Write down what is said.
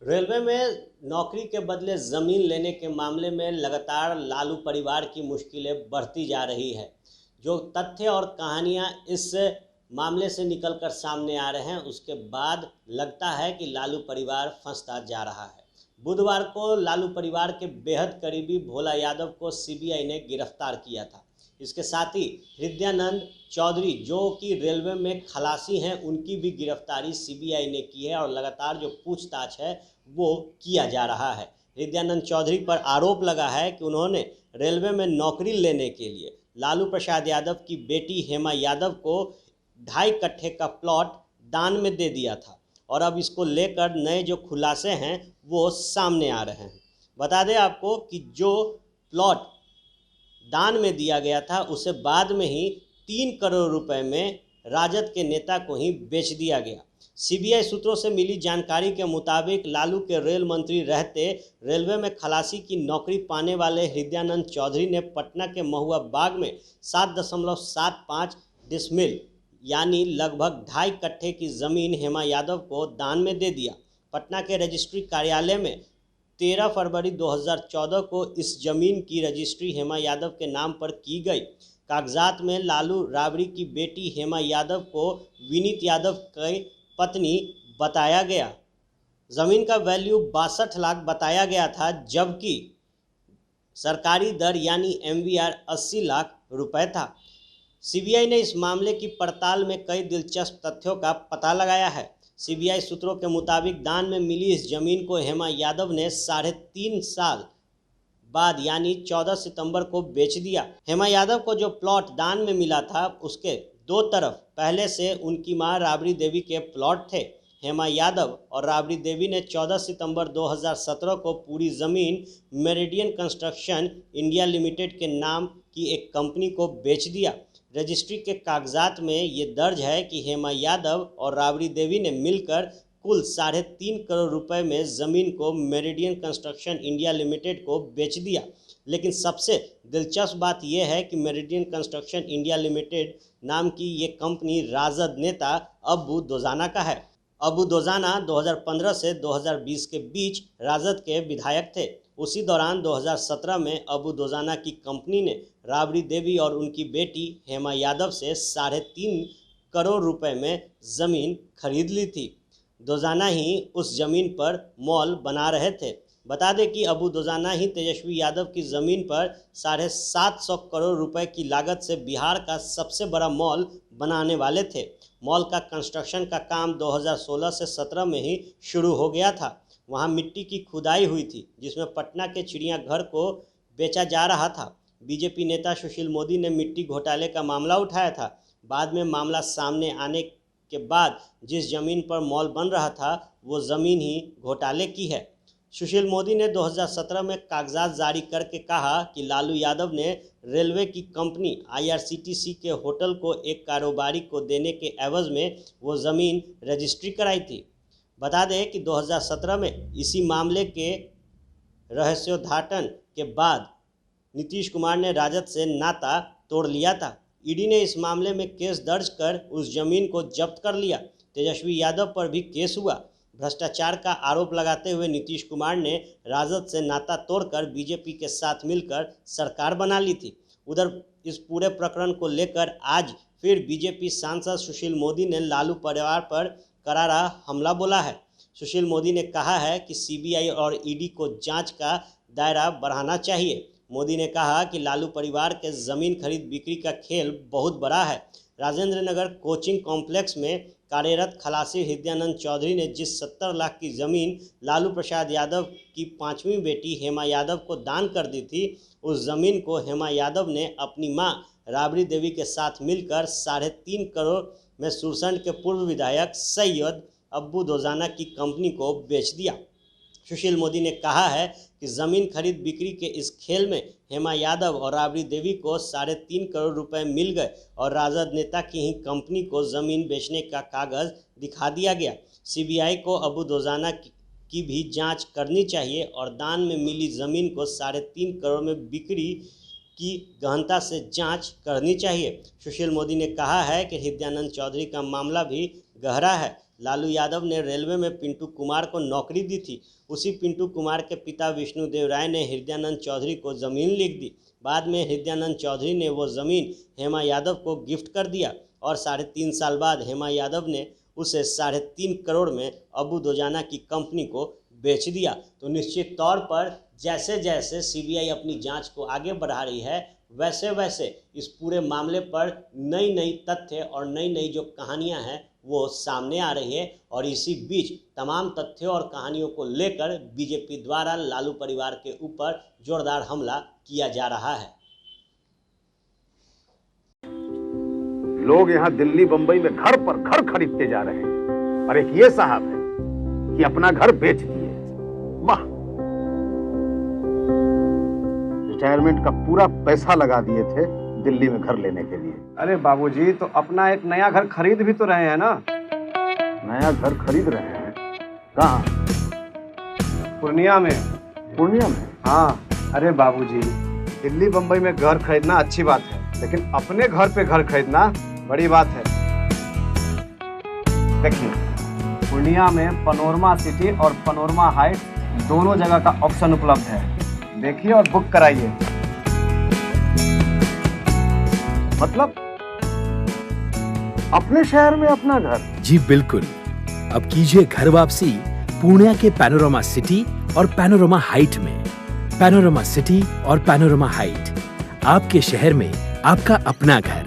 Railway में नौकरी के बदले ज़मीन लेने के मामले में लगातार लालू परिवार की मुश्किलें बढ़ती जा रही है। जो तथ्य और कहानियां इस मामले से निकलकर सामने आ रहे हैं, उसके बाद लगता है कि लालू परिवार फंसता जा रहा है। बुधवार को लालू परिवार के बेहद करीबी भोला यादव को सीबीआई ने गिरफ्तार किया था। इसके साथ ही हृदयानंद चौधरी, जो कि रेलवे में खलासी हैं, उनकी भी गिरफ्तारी सीबीआई ने की है और लगातार जो पूछताछ है वो किया जा रहा है। हृदयानंद चौधरी पर आरोप लगा है कि उन्होंने रेलवे में नौकरी लेने के लिए लालू प्रसाद यादव की बेटी हेमा यादव को 2.5 कट्ठे का प्लॉट दान में दे दिया था और अब इसको लेकर नए जो खुलासे हैं वो सामने आ रहे हैं। बता दें आपको कि जो प्लॉट दान में दिया गया था उसे बाद में ही 3 करोड़ रुपए में राजद के नेता को ही बेच दिया गया। सीबीआई सूत्रों से मिली जानकारी के मुताबिक लालू के रेल मंत्री रहते रेलवे में खलासी की नौकरी पाने वाले हृदयानंद चौधरी ने पटना के महुआ बाग में 7.75 डिसमिल यानी लगभग 2.5 कट्ठे की ज़मीन हेमा यादव को दान में दे दिया। पटना के रजिस्ट्री कार्यालय में 13 फरवरी 2014 को इस जमीन की रजिस्ट्री हेमा यादव के नाम पर की गई। कागजात में लालू राबड़ी की बेटी हेमा यादव को विनीत यादव की पत्नी बताया गया। ज़मीन का वैल्यू 62 लाख बताया गया था, जबकि सरकारी दर यानी एमवीआर 80 लाख रुपए था। सीबीआई ने इस मामले की पड़ताल में कई दिलचस्प तथ्यों का पता लगाया है। सीबीआई सूत्रों के मुताबिक दान में मिली इस जमीन को हेमा यादव ने 3.5 साल बाद यानी 14 सितंबर को बेच दिया। हेमा यादव को जो प्लॉट दान में मिला था उसके दो तरफ पहले से उनकी मां राबड़ी देवी के प्लॉट थे। हेमा यादव और राबड़ी देवी ने 14 सितंबर 2017 को पूरी ज़मीन मेरिडियन कंस्ट्रक्शन इंडिया लिमिटेड के नाम की एक कंपनी को बेच दिया। रजिस्ट्री के कागजात में ये दर्ज है कि हेमा यादव और राबड़ी देवी ने मिलकर कुल 3.5 करोड़ रुपए में ज़मीन को मेरिडियन कंस्ट्रक्शन इंडिया लिमिटेड को बेच दिया। लेकिन सबसे दिलचस्प बात यह है कि मेरिडियन कंस्ट्रक्शन इंडिया लिमिटेड नाम की ये कंपनी राजद नेता अब्बू दोजाना का है। अब्बू दोजाना 2015 से 2020 के बीच राजद के विधायक थे। उसी दौरान 2017 में अब्बू दोजाना की कंपनी ने राबड़ी देवी और उनकी बेटी हेमा यादव से 3.5 करोड़ रुपए में ज़मीन खरीद ली थी। दोजाना ही उस ज़मीन पर मॉल बना रहे थे। बता दें कि अब्बू दोजाना ही तेजस्वी यादव की ज़मीन पर 750 करोड़ रुपए की लागत से बिहार का सबसे बड़ा मॉल बनाने वाले थे। मॉल का कंस्ट्रक्शन का काम 2016 से 17 में ही शुरू हो गया था। वहां मिट्टी की खुदाई हुई थी, जिसमें पटना के चिड़ियाघर को बेचा जा रहा था। बीजेपी नेता सुशील मोदी ने मिट्टी घोटाले का मामला उठाया था। बाद में मामला सामने आने के बाद जिस ज़मीन पर मॉल बन रहा था वो ज़मीन ही घोटाले की है। सुशील मोदी ने 2017 में कागजात जारी करके कहा कि लालू यादव ने रेलवे की कंपनी आईआरसीटीसी के होटल को एक कारोबारी को देने के एवज में वो ज़मीन रजिस्ट्री कराई थी। बता दें कि 2017 में इसी मामले के रहस्योद्घाटन के बाद नीतीश कुमार ने राजद से नाता तोड़ लिया था। ईडी ने इस मामले में केस दर्ज कर उस जमीन को जब्त कर लिया। तेजस्वी यादव पर भी केस हुआ। भ्रष्टाचार का आरोप लगाते हुए नीतीश कुमार ने राजद से नाता तोड़कर बीजेपी के साथ मिलकर सरकार बना ली थी। उधर इस पूरे प्रकरण को लेकर आज फिर बीजेपी सांसद सुशील मोदी ने लालू परिवार पर करारा हमला बोला है। सुशील मोदी ने कहा है कि सीबीआई और ईडी को जांच का दायरा बढ़ाना चाहिए। मोदी ने कहा कि लालू परिवार के ज़मीन खरीद बिक्री का खेल बहुत बड़ा है। राजेंद्र नगर कोचिंग कॉम्प्लेक्स में कार्यरत खलासी हृदयानंद चौधरी ने जिस 70 लाख की ज़मीन लालू प्रसाद यादव की 5वीं बेटी हेमा यादव को दान कर दी थी, उस ज़मीन को हेमा यादव ने अपनी मां राबड़ी देवी के साथ मिलकर 3.5 करोड़ में सुरसंड के पूर्व विधायक सैयद अब्बू दोजाना की कंपनी को बेच दिया। सुशील मोदी ने कहा है कि ज़मीन खरीद बिक्री के इस खेल में हेमा यादव और राबड़ी देवी को 3.5 करोड़ रुपए मिल गए और राजद नेता की ही कंपनी को ज़मीन बेचने का कागज़ दिखा दिया गया। सीबीआई को अब्बू दोजाना की भी जांच करनी चाहिए और दान में मिली ज़मीन को 3.5 करोड़ में बिक्री की गहनता से जांच करनी चाहिए। सुशील मोदी ने कहा है कि हृदयानंद चौधरी का मामला भी गहरा है। लालू यादव ने रेलवे में पिंटू कुमार को नौकरी दी थी। उसी पिंटू कुमार के पिता विष्णुदेव राय ने हृदयानंद चौधरी को ज़मीन लिख दी। बाद में हृदयानंद चौधरी ने वो ज़मीन हेमा यादव को गिफ्ट कर दिया और 3.5 साल बाद हेमा यादव ने उसे 3.5 करोड़ में अबू दोजाना की कंपनी को बेच दिया। तो निश्चित तौर पर जैसे जैसे सीबीआई अपनी जांच को आगे बढ़ा रही है, वैसे वैसे इस पूरे मामले पर नई नई तथ्य और नई नई जो कहानियां हैं वो सामने आ रही है। और इसी बीच तमाम तथ्यों और कहानियों को लेकर बीजेपी द्वारा लालू परिवार के ऊपर जोरदार हमला किया जा रहा है। लोग यहाँ दिल्ली बंबई में घर पर घर खरीदते जा रहे हैं, और एक ये साहब है कि अपना घर बेच दिए। वाह, रिटायरमेंट का पूरा पैसा लगा दिए थे दिल्ली में घर लेने के लिए। अरे बाबूजी, तो अपना एक नया घर खरीद भी तो रहे हैं ना। नया घर खरीद रहे हैं? कहाँ? पूर्णिया में। पूर्णिया में? हाँ। अरे बाबूजी, दिल्ली बंबई में घर खरीदना अच्छी बात है, लेकिन अपने घर पे घर खरीदना बड़ी बात है। देखिए, पूर्णिया में पनोरमा सिटी और पनोरमा हाइट दोनों जगह का ऑप्शन उपलब्ध है। देखिए और बुक कराइए। मतलब अपने शहर में अपना घर? जी बिल्कुल। अब कीजिए घर वापसी पूर्णिया के पैनोरमा सिटी और पैनोरमा हाइट में। पैनोरमा सिटी और पैनोरमा हाइट, आपके शहर में आपका अपना घर।